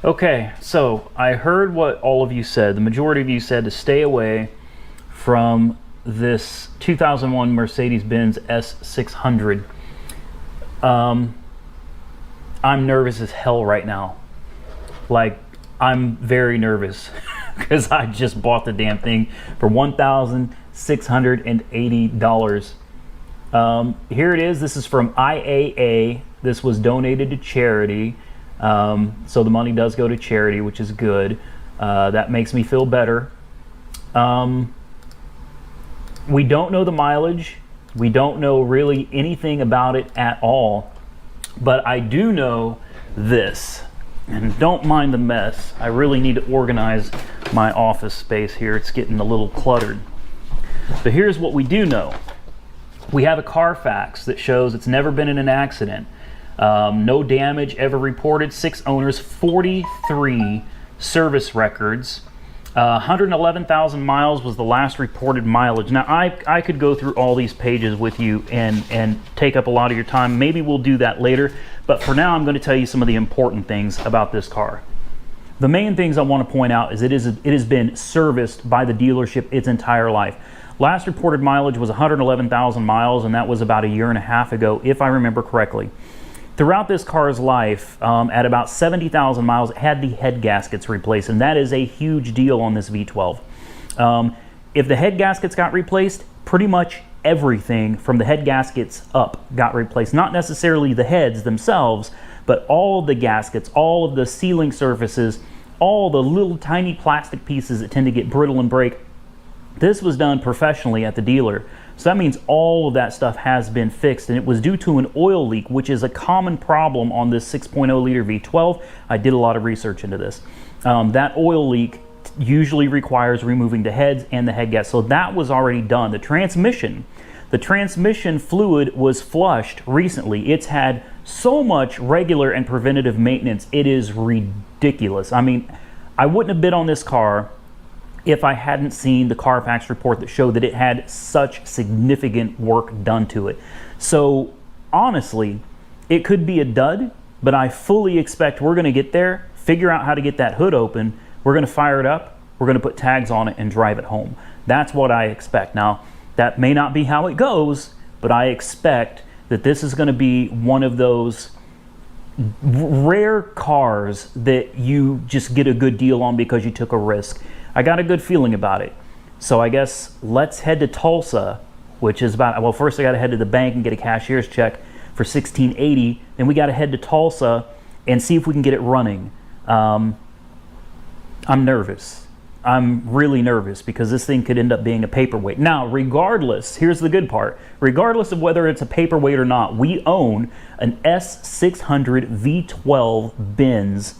Okay, so I heard what all of you said. The majority of you said to stay away from this 2001 Mercedes-Benz S600. I'm nervous as hell right now. Like, I'm very nervous because I just bought the damn thing for $1,680. Here it is. This is from IAA. This was donated to charity. So the money does go to charity, which is good. That makes me feel better. We don't know the mileage. We don't know really anything about it at all. But I do know this. And don't mind the mess. I really need to organize my office space here. It's getting a little cluttered. But here's what we do know. We have a Carfax that shows it's never been in an accident. No damage ever reported, 6 owners, 43 service records. 111,000 miles was the last reported mileage. Now, I could go through all these pages with you and take up a lot of your time. Maybe we'll do that later. But for now, I'm going to tell you some of the important things about this car. The main things I want to point out is it has been serviced by the dealership its entire life. Last reported mileage was 111,000 miles, and that was about 1.5 years ago, if I remember correctly. Throughout this car's life, at about 70,000 miles, it had the head gaskets replaced, and that is a huge deal on this V12. If the head gaskets got replaced, pretty much everything from the head gaskets up got replaced. Not necessarily the heads themselves, but all of the gaskets, all of the sealing surfaces, all the little tiny plastic pieces that tend to get brittle and break. This was done professionally at the dealer. So that means all of that stuff has been fixed, and it was due to an oil leak, which is a common problem on this 6.0 liter V12. I did a lot of research into this. That oil leak usually requires removing the heads and the head gas. So that was already done. The transmission fluid was flushed recently. It's had so much regular and preventative maintenance. It is ridiculous. I mean, I wouldn't have bid on this car if I hadn't seen the Carfax report that showed that it had such significant work done to it. So honestly, it could be a dud, but I fully expect we're going to get there, figure out how to get that hood open, we're going to fire it up, we're going to put tags on it and drive it home. That's what I expect. Now, that may not be how it goes, but I expect that this is going to be one of those rare cars that you just get a good deal on because you took a risk. I got a good feeling about it. So I guess let's head to Tulsa, which is about, well, first I got to head to the bank and get a cashier's check for $1,680. Then we got to head to Tulsa and see if we can get it running. I'm nervous. I'm really nervous because this thing could end up being a paperweight. Now, regardless, here's the good part. Regardless of whether it's a paperweight or not, we own an S600 V12 Benz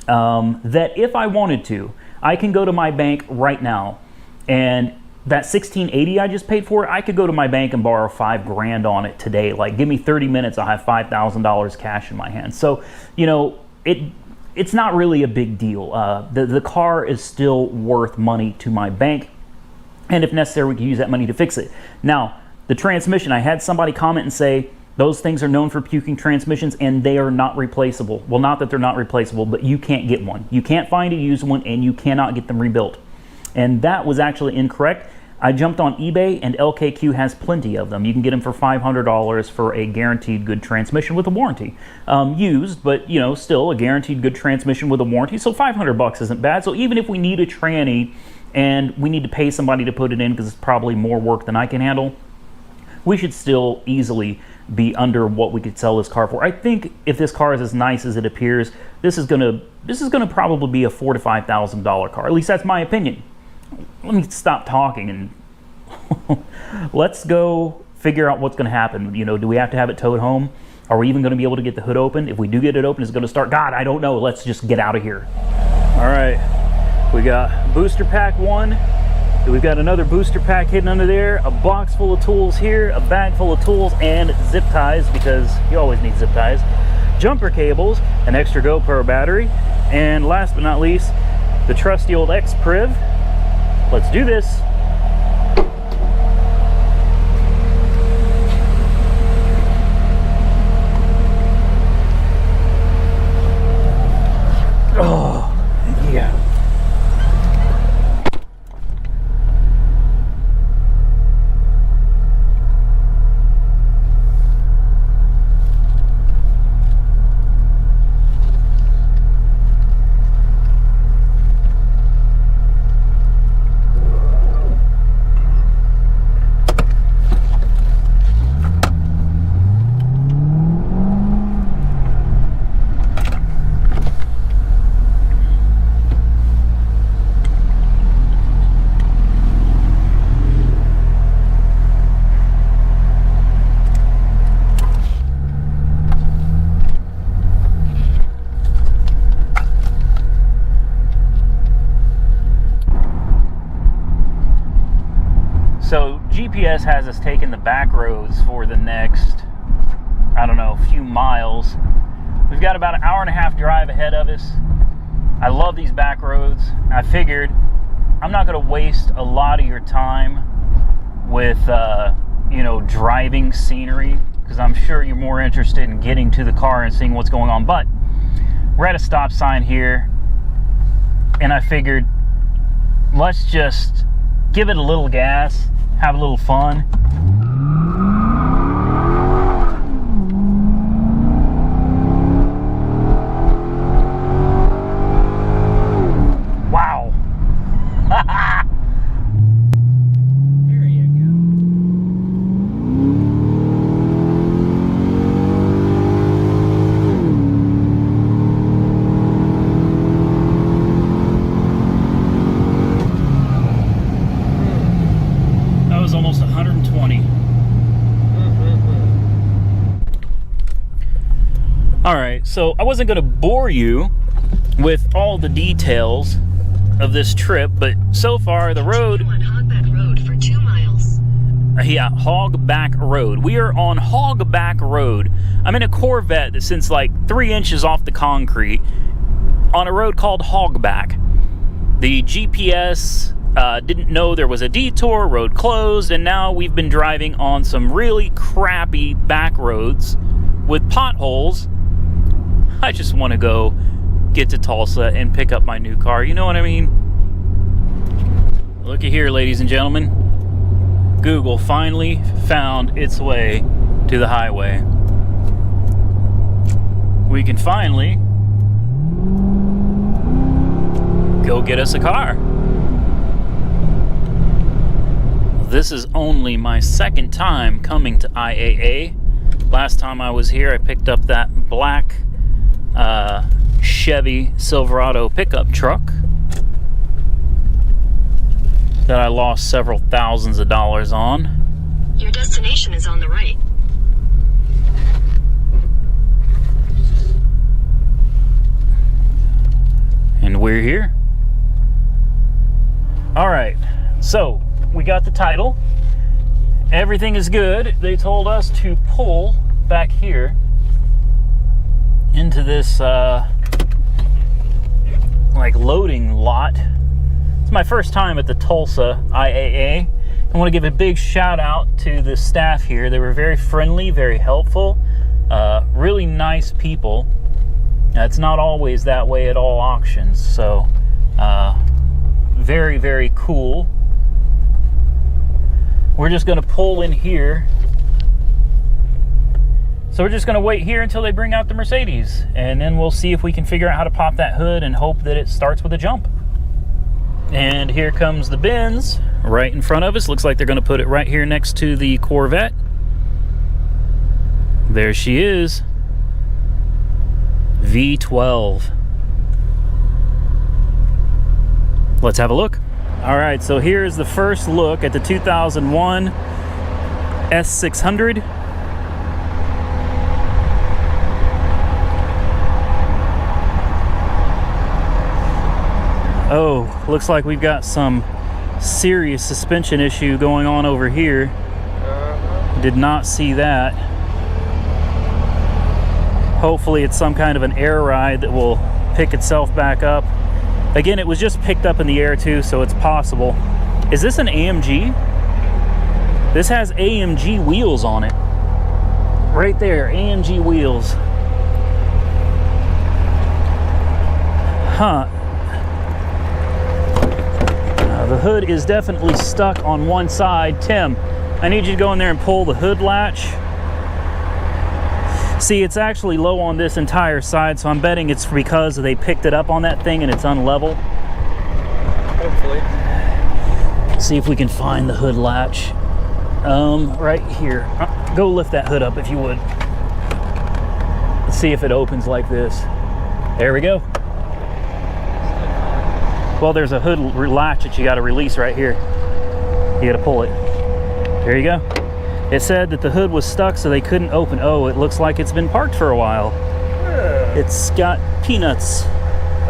that if I wanted to, I can go to my bank right now, and that $1,680 I just paid for it, I could go to my bank and borrow $5 grand on it today. Like, give me 30 minutes, I'll have $5,000 cash in my hand. So, you know, it's not really a big deal. The car is still worth money to my bank, and if necessary, we can use that money to fix it. Now, the transmission, I had somebody comment and say, those things are known for puking transmissions, and they are not replaceable. Well, not that they're not replaceable, but you can't get one. You can't find a used one, and you cannot get them rebuilt. And that was actually incorrect. I jumped on eBay, and LKQ has plenty of them. You can get them for $500 for a guaranteed good transmission with a warranty. Used, but you know, still a guaranteed good transmission with a warranty. So $500 isn't bad. So even if we need a tranny and we need to pay somebody to put it in because it's probably more work than I can handle, we should still easily be under what we could sell this car for. I think if this car is as nice as it appears, this is gonna probably be a $4,000 to $5,000 car. At least that's my opinion. Let me stop talking and let's go figure out what's going to happen. You know, do we have to have it towed home? Are we even going to be able to get the hood open? If we do get it open, is it going to start? God, I don't know. Let's just get out of here. All right, we got booster pack 1. We've got another booster pack hidden under there, a box full of tools here, a bag full of tools, and zip ties, because you always need zip ties, jumper cables, an extra GoPro battery, and last but not least, the trusty old X-Priv. Let's do this. Oh. GPS has us taking the back roads for the next, I don't know, few miles. We've got about an hour and a half drive ahead of us. I love these back roads. I figured I'm not going to waste a lot of your time with, you know, driving scenery, because I'm sure you're more interested in getting to the car and seeing what's going on. But we're at a stop sign here, and I figured let's just give it a little gas, have a little fun. Wow. There you go. That was almost 120. All right, so I wasn't going to bore you with all the details of this trip, but so far the road... Continue on Hogback Road for 2 miles. Yeah, Hogback Road. We are on Hogback Road. I'm in a Corvette that sits like 3 inches off the concrete on a road called Hogback. The GPS didn't know there was a detour, road closed, and now we've been driving on some really crappy back roads with potholes. I just want to go get to Tulsa and pick up my new car. You know what I mean? Look at here, ladies and gentlemen. Google finally found its way to the highway. We can finally go get us a car. This is only my second time coming to IAA. Last time I was here, I picked up that black Chevy Silverado pickup truck that I lost several thousands of dollars on. Your destination is on the right. And we're here. All right, so we got the title. Everything is good. They told us to pull back here into this like loading lot. It's my first time at the Tulsa IAA. I want to give a big shout out to the staff here. They were very friendly, very helpful, really nice people. It's not always that way at all auctions, so very, very cool. We're just going to pull in here. So we're just going to wait here until they bring out the Mercedes, and then we'll see if we can figure out how to pop that hood and hope that it starts with a jump. And here comes the Benz right in front of us. Looks like they're going to put it right here next to the Corvette. There she is. V12. Let's have a look. All right, so here's the first look at the 2001 S600. Oh, looks like we've got some serious suspension issue going on over here. Did not see that. Hopefully it's some kind of an air ride that will pick itself back up. Again, it was just picked up in the air too, so it's possible. Is this an AMG? This has AMG wheels on it. Right there, AMG wheels. Huh. The hood is definitely stuck on one side. Tim, I need you to go in there and pull the hood latch. See, it's actually low on this entire side, so I'm betting it's because they picked it up on that thing and it's unlevel. Hopefully. See if we can find the hood latch. Right here. Go lift that hood up if you would. Let's see if it opens like this. There we go. Well, there's a hood latch that you got to release right here. You got to pull it. There you go. It said that the hood was stuck, so they couldn't open. Oh, it looks like it's been parked for a while. Yeah. It's got peanuts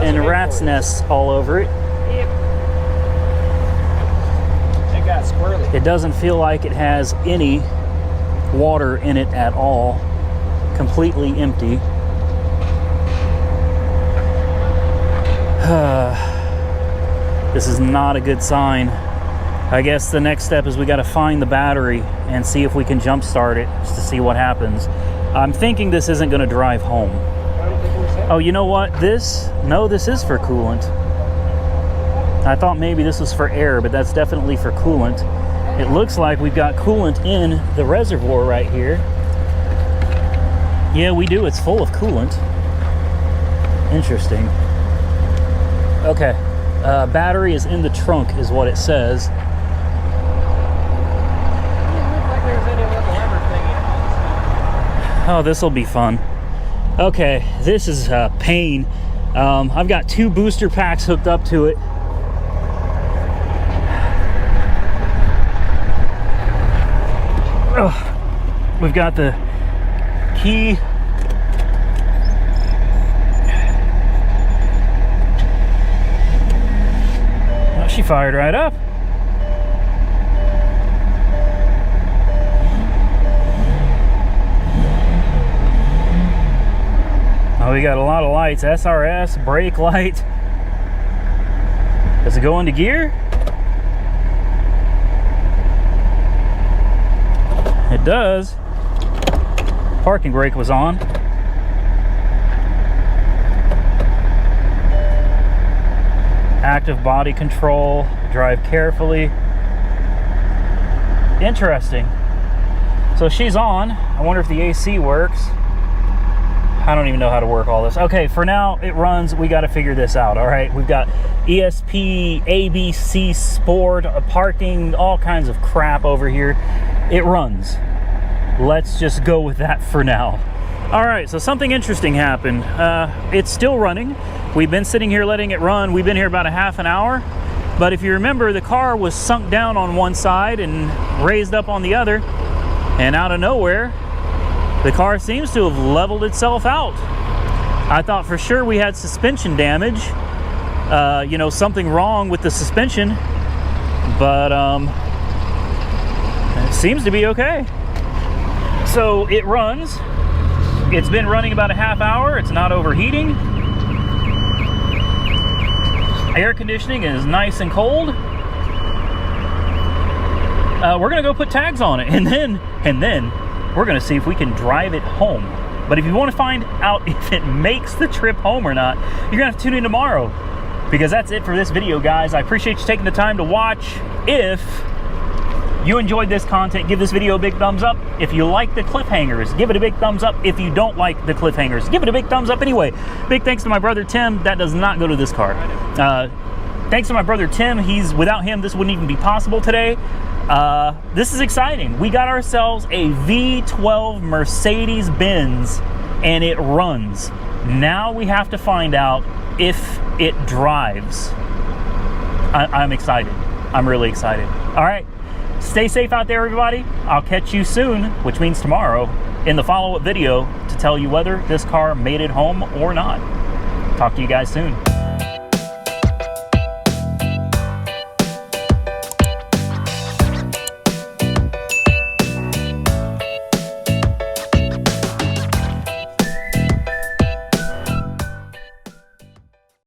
and rat's nests all over it. Yep. That got squirrely. It doesn't feel like it has any water in it at all. Completely empty. This is not a good sign. I guess the next step is we got to find the battery and see if we can jump start it just to see what happens. I'm thinking this isn't going to drive home. Oh, you know what? No, this is for coolant. I thought maybe this was for air, but that's definitely for coolant. It looks like we've got coolant in the reservoir right here. Yeah, we do. It's full of coolant. Interesting. Okay. Battery is in the trunk is what it says. It doesn't look like there's any little lever thing in it. Oh, this will be fun. Okay, this is pain. I've got 2 booster packs hooked up to it. We've got the key. Well, she fired right up. Oh, we got a lot of lights. SRS, brake light. Does it go into gear? It does. Parking brake was on. Active body control. Drive carefully. Interesting. So she's on. I wonder if the AC works. I don't even know how to work all this. Okay, for now it runs. We got to figure this out. All right, we've got ESP, ABC, Sport, parking, all kinds of crap over here. It runs. Let's just go with that for now. All right, so something interesting happened. It's still running. We've been sitting here letting it run. We've been here about a half an hour. But if you remember, the car was sunk down on one side and raised up on the other. And out of nowhere, the car seems to have leveled itself out. I thought for sure we had suspension damage. You know, something wrong with the suspension. But it seems to be okay. So it runs. It's been running about a half hour. It's not overheating. Air conditioning is nice and cold. We're gonna go put tags on it, and then we're gonna see if we can drive it home. But if you want to find out if it makes the trip home or not, you're gonna have to tune in tomorrow, because that's it for this video, guys. I appreciate you taking the time to watch. If you enjoyed this content, give this video a big thumbs up. If you like the cliffhangers, give it a big thumbs up. If you don't like the cliffhangers, give it a big thumbs up anyway. Big thanks to my brother Tim. That does not go to this car. Thanks to my brother Tim. Without him, this wouldn't even be possible today. This is exciting. We got ourselves a V12 Mercedes-Benz, and it runs. Now we have to find out if it drives. I'm excited. I'm really excited. All right. Stay safe out there, everybody. I'll catch you soon, which means tomorrow, in the follow-up video to tell you whether this car made it home or not. Talk to you guys soon.